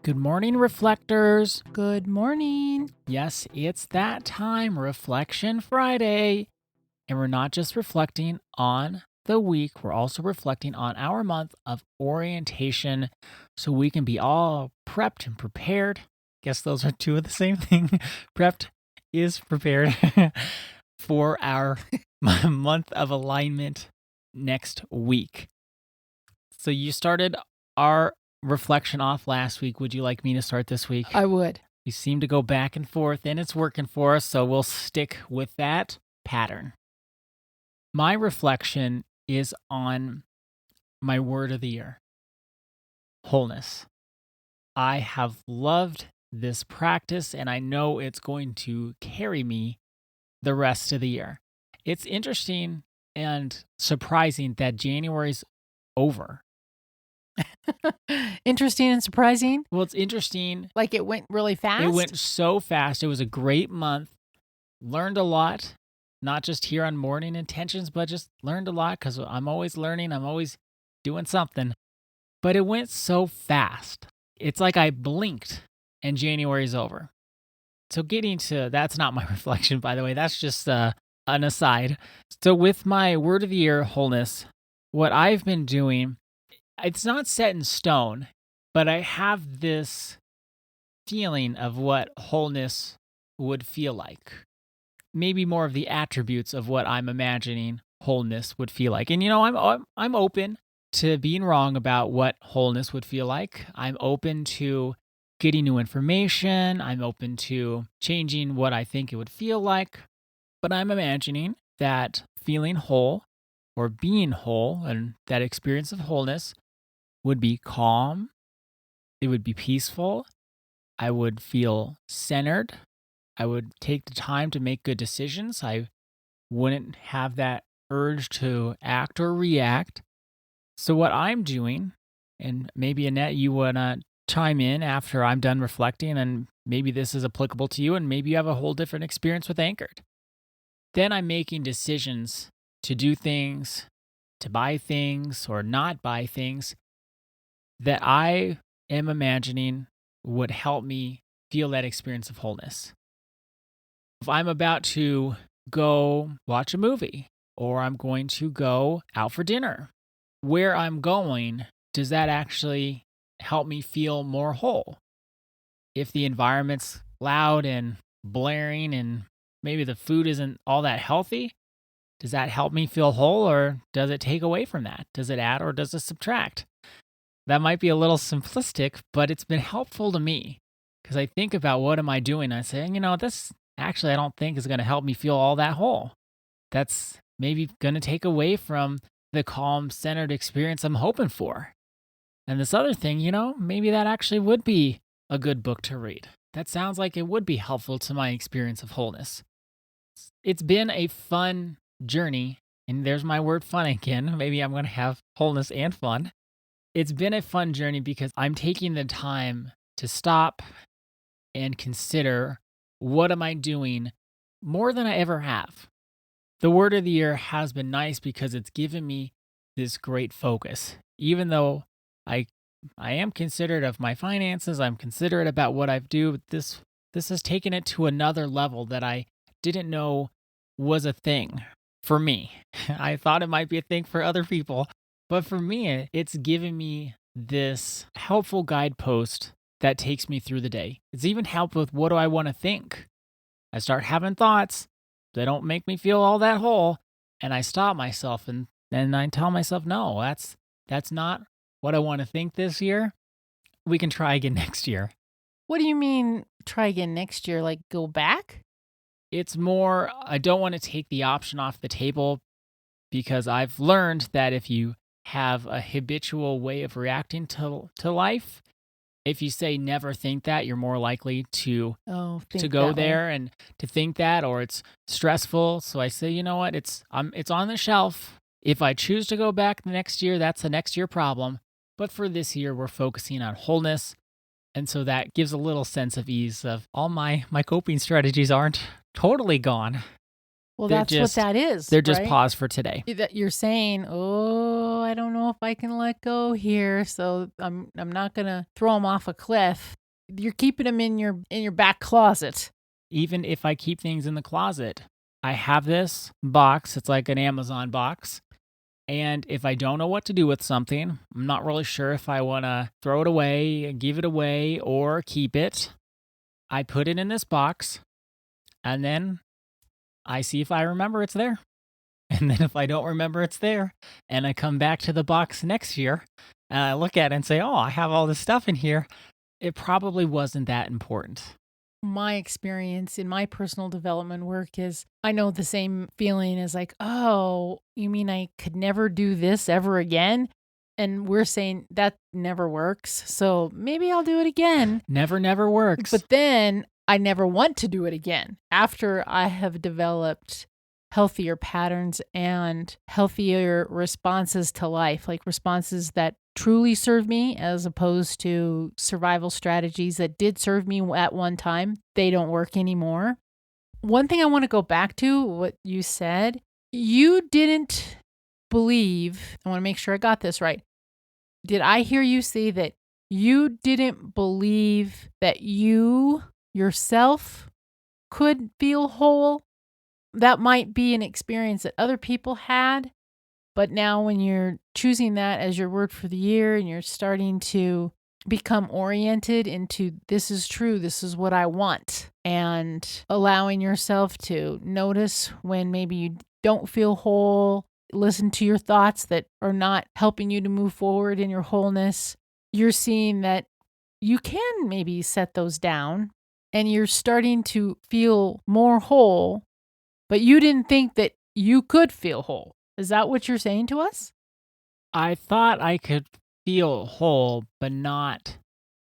Good morning, reflectors. Good morning. Yes, it's that time, Reflection Friday. And we're not just reflecting on the week, we're also reflecting on our month of orientation so we can be all prepped and prepared. Guess those are two of the same thing. Prepped is prepared for our month of alignment next week. So you started our reflection off last week. Would you like me to start this week? I would. We seem to go back and forth, and it's working for us, so we'll stick with that pattern. My reflection is on my word of the year, wholeness. I have loved this practice, and I know it's going to carry me the rest of the year. It's interesting and surprising that January's over. Interesting and surprising. Well, it's interesting. Like it went really fast. It went so fast. It was a great month. Learned a lot, not just here on Morning Intentions, but just learned a lot because I'm always learning. I'm always doing something. But it went so fast. It's like I blinked and January's over. So getting to, that's not my reflection, by the way. That's just an aside. So with my word of the year, wholeness, what I've been doing, it's not set in stone, but I have this feeling of what wholeness would feel like. Maybe more of the attributes of what I'm imagining wholeness would feel like. And I'm open to being wrong about what wholeness would feel like. I'm open to getting new information. I'm open to changing what I think it would feel like. But I'm imagining that feeling whole or being whole and that experience of wholeness would be calm. It would be peaceful. I would feel centered. I would take the time to make good decisions. I wouldn't have that urge to act or react. So what I'm doing, and maybe Annette, you want to chime in after I'm done reflecting, and maybe this is applicable to you, and maybe you have a whole different experience with Anchored. Then I'm making decisions to do things, to buy things or not buy things that I am imagining would help me feel that experience of wholeness. If I'm about to go watch a movie or I'm going to go out for dinner, where I'm going, does that actually help me feel more whole? If the environment's loud and blaring and maybe the food isn't all that healthy, does that help me feel whole or does it take away from that? Does it add or does it subtract? That might be a little simplistic, but it's been helpful to me because I think about what am I doing? I say, this actually I don't think is going to help me feel all that whole. That's maybe going to take away from the calm, centered experience I'm hoping for. And this other thing, maybe that actually would be a good book to read. That sounds like it would be helpful to my experience of wholeness. It's been a fun journey, and there's my word fun again. Maybe I'm going to have wholeness and fun. It's been a fun journey because I'm taking the time to stop and consider what am I doing more than I ever have. The word of the year has been nice because it's given me this great focus. Even though I am considerate of my finances, I'm considerate about what I do, this has taken it to another level that I didn't know was a thing for me. I thought it might be a thing for other people. But for me, it's given me this helpful guidepost that takes me through the day. It's even helped with what do I want to think. I start having thoughts that don't make me feel all that whole, and I stop myself and then I tell myself, no, that's not what I want to think this year. We can try again next year. What do you mean try again next year? Like go back? It's more, I don't want to take the option off the table because I've learned that if you have a habitual way of reacting to life, if you say never think that, you're more likely to go there and to think that, or it's stressful. So I say, you know what, it's on the shelf. If I choose to go back the next year, that's a next year problem. But for this year, we're focusing on wholeness. And so that gives a little sense of ease of all my coping strategies aren't totally gone. Well, They're that's what just that is, they're just right? pause for today. That you're saying, "Oh, I don't know if I can let go here, so I'm not gonna throw them off a cliff." You're keeping them in your back closet. Even if I keep things in the closet, I have this box. It's like an Amazon box. And if I don't know what to do with something, I'm not really sure if I want to throw it away, give it away, or keep it. I put it in this box and then I see if I remember it's there. And then if I don't remember it's there and I come back to the box next year and I look at it and say, oh, I have all this stuff in here, it probably wasn't that important. My experience in my personal development work is I know the same feeling as like, "Oh, you mean I could never do this ever again?" And we're saying that never works. So maybe I'll do it again. Never, never works. But then I never want to do it again after I have developed healthier patterns and healthier responses to life, like responses that truly serve me as opposed to survival strategies that did serve me at one time. They don't work anymore. One thing I want to go back to what you said, you didn't believe, I want to make sure I got this right. Did I hear you say that you didn't believe that you yourself could feel whole? That might be an experience that other people had, but now when you're choosing that as your word for the year and you're starting to become oriented into this is true, this is what I want, and allowing yourself to notice when maybe you don't feel whole, listen to your thoughts that are not helping you to move forward in your wholeness, you're seeing that you can maybe set those down and you're starting to feel more whole, but you didn't think that you could feel whole. Is that what you're saying to us? I thought I could feel whole, but not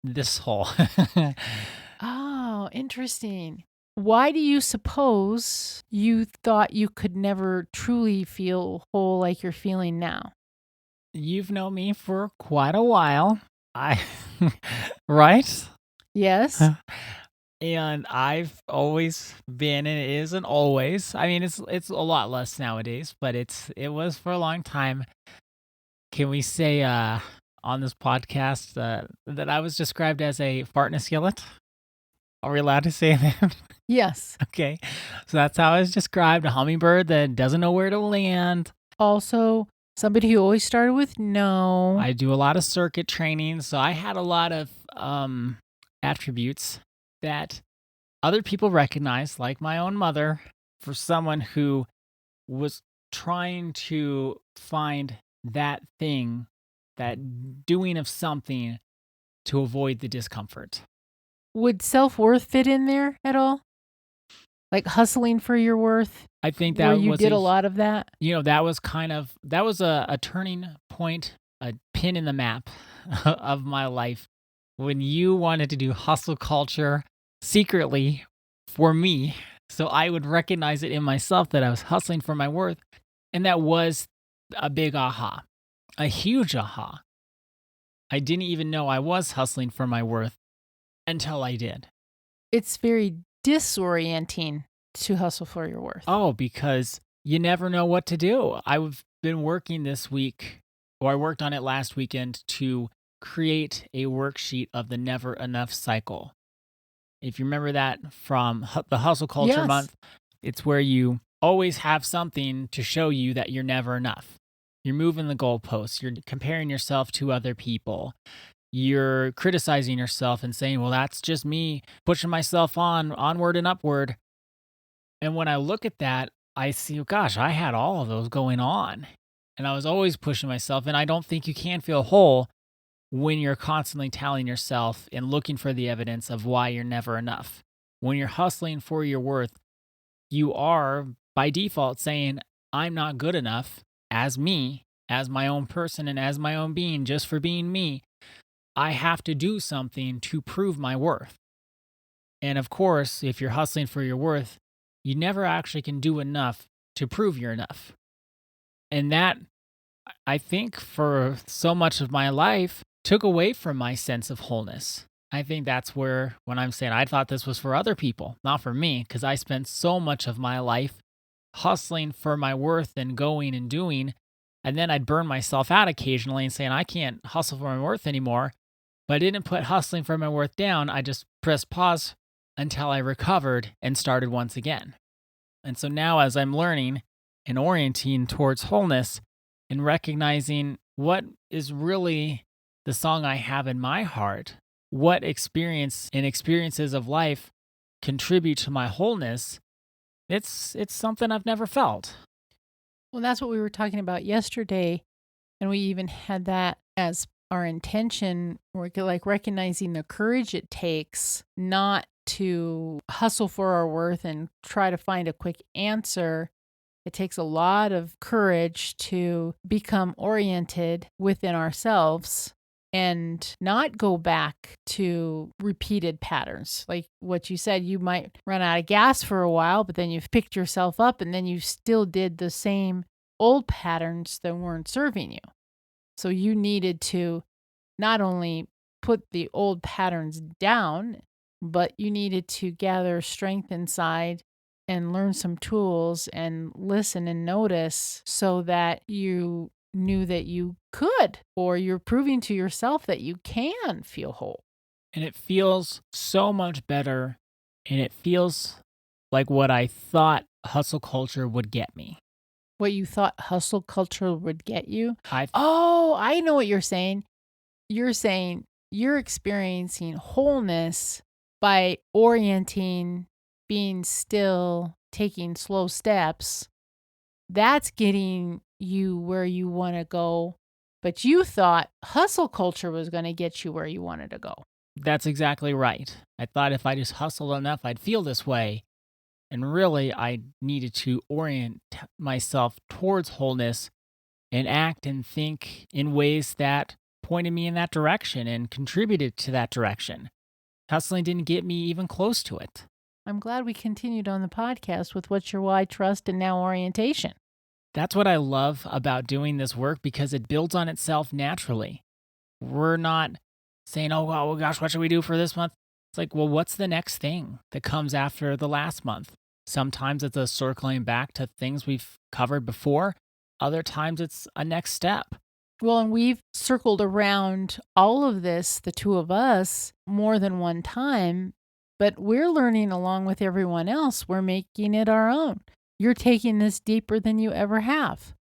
this whole. Oh, interesting. Why do you suppose you thought you could never truly feel whole like you're feeling now? You've known me for quite a while. I right? Yes. And I've always been, and it isn't always. I mean, it's a lot less nowadays, but it was for a long time. Can we say on this podcast that I was described as a fart in a skillet? Are we allowed to say that? Yes. Okay. So that's how I was described, a hummingbird that doesn't know where to land. Also, somebody who always started with no. I do a lot of circuit training, so I had a lot of attributes that other people recognize, like my own mother, for someone who was trying to find that thing, that doing of something to avoid the discomfort. Would self-worth fit in there at all? Like hustling for your worth, I think where that you was did a lot of that? that was that was a turning point, a pin in the map of my life when you wanted to do hustle culture secretly for me. So I would recognize it in myself that I was hustling for my worth. And that was a big aha, a huge aha. I didn't even know I was hustling for my worth until I did. It's very disorienting to hustle for your worth. Oh, because you never know what to do. I've been working this week, or I worked on it last weekend to create a worksheet of the never enough cycle. If you remember that from the Hustle Culture Yes. Month, it's where you always have something to show you that you're never enough. You're moving the goalposts. You're comparing yourself to other people. You're criticizing yourself and saying, well, that's just me pushing myself onward and upward. And when I look at that, I see, oh, gosh, I had all of those going on. And I was always pushing myself. And I don't think you can feel whole when you're constantly telling yourself and looking for the evidence of why you're never enough. When you're hustling for your worth, you are by default saying, I'm not good enough as me, as my own person, and as my own being, just for being me. I have to do something to prove my worth. And of course, if you're hustling for your worth, you never actually can do enough to prove you're enough. And that, I think, for so much of my life, took away from my sense of wholeness. I think that's where, when I'm saying I thought this was for other people, not for me, because I spent so much of my life hustling for my worth and going and doing. And then I'd burn myself out occasionally and saying, I can't hustle for my worth anymore. But I didn't put hustling for my worth down. I just pressed pause until I recovered and started once again. And so now, as I'm learning and orienting towards wholeness and recognizing what is really the song I have in my heart, what experience and experiences of life contribute to my wholeness, it's something I've never felt. Well, that's what we were talking about yesterday. And we even had that as our intention, like recognizing the courage it takes not to hustle for our worth and try to find a quick answer. It takes a lot of courage to become oriented within ourselves and not go back to repeated patterns. Like what you said, you might run out of gas for a while, but then you've picked yourself up and then you still did the same old patterns that weren't serving you. So you needed to not only put the old patterns down, but you needed to gather strength inside and learn some tools and listen and notice so that you knew that you could, or you're proving to yourself that you can feel whole. And it feels so much better. And it feels like what I thought hustle culture would get me. What you thought hustle culture would get you? I Oh, I know what you're saying. You're saying you're experiencing wholeness by orienting, being still, taking slow steps. That's getting you where you want to go. But you thought hustle culture was going to get you where you wanted to go. That's exactly right. I thought if I just hustled enough, I'd feel this way. And really, I needed to orient myself towards wholeness and act and think in ways that pointed me in that direction and contributed to that direction. Hustling didn't get me even close to it. I'm glad we continued on the podcast with What's Your Why, Trust, and Now Orientation. That's what I love about doing this work because it builds on itself naturally. We're not saying, oh gosh, what should we do for this month? It's like, well, what's the next thing that comes after the last month? Sometimes it's a circling back to things we've covered before. Other times it's a next step. Well, and we've circled around all of this, the two of us, more than one time, but we're learning along with everyone else. We're making it our own. You're taking this deeper than you ever have.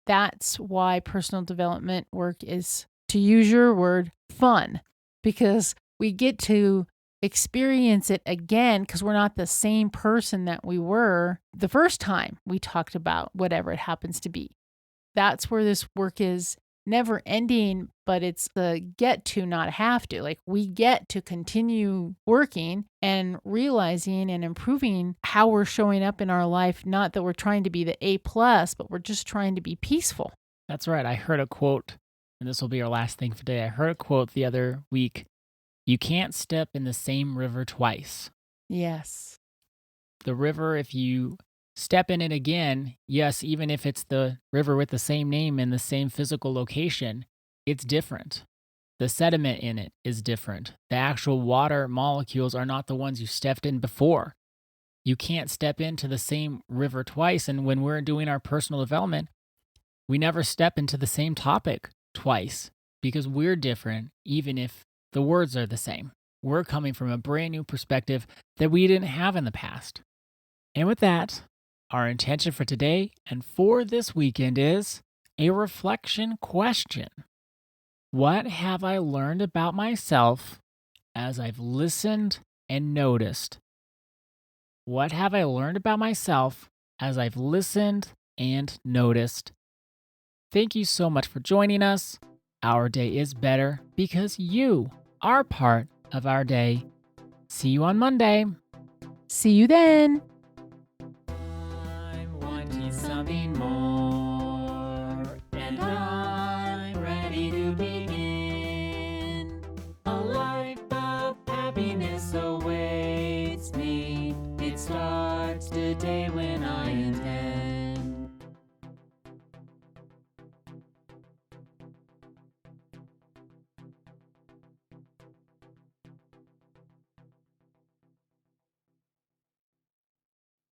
That's why personal development work is, to use your word, fun, because we get to experience it again because we're not the same person that we were the first time we talked about whatever it happens to be. That's where this work is never ending, but it's the get to, not have to. Like we get to continue working and realizing and improving how we're showing up in our life. Not that we're trying to be the A+, but we're just trying to be peaceful. That's right. I heard a quote, and this will be our last thing for today. I heard a quote the other week. You can't step in the same river twice. Yes. The river, if you step in it again, yes, even if it's the river with the same name in the same physical location, it's different. The sediment in it is different. The actual water molecules are not the ones you stepped in before. You can't step into the same river twice. And when we're doing our personal development, we never step into the same topic twice because we're different, even if the words are the same. We're coming from a brand new perspective that we didn't have in the past. And with that, our intention for today and for this weekend is a reflection question. What have I learned about myself as I've listened and noticed? What have I learned about myself as I've listened and noticed? Thank you so much for joining us. Our day is better because you are part of our day. See you on Monday. See you then. I'm wanting something more, and I'm ready to begin. A life of happiness awaits me. It starts today when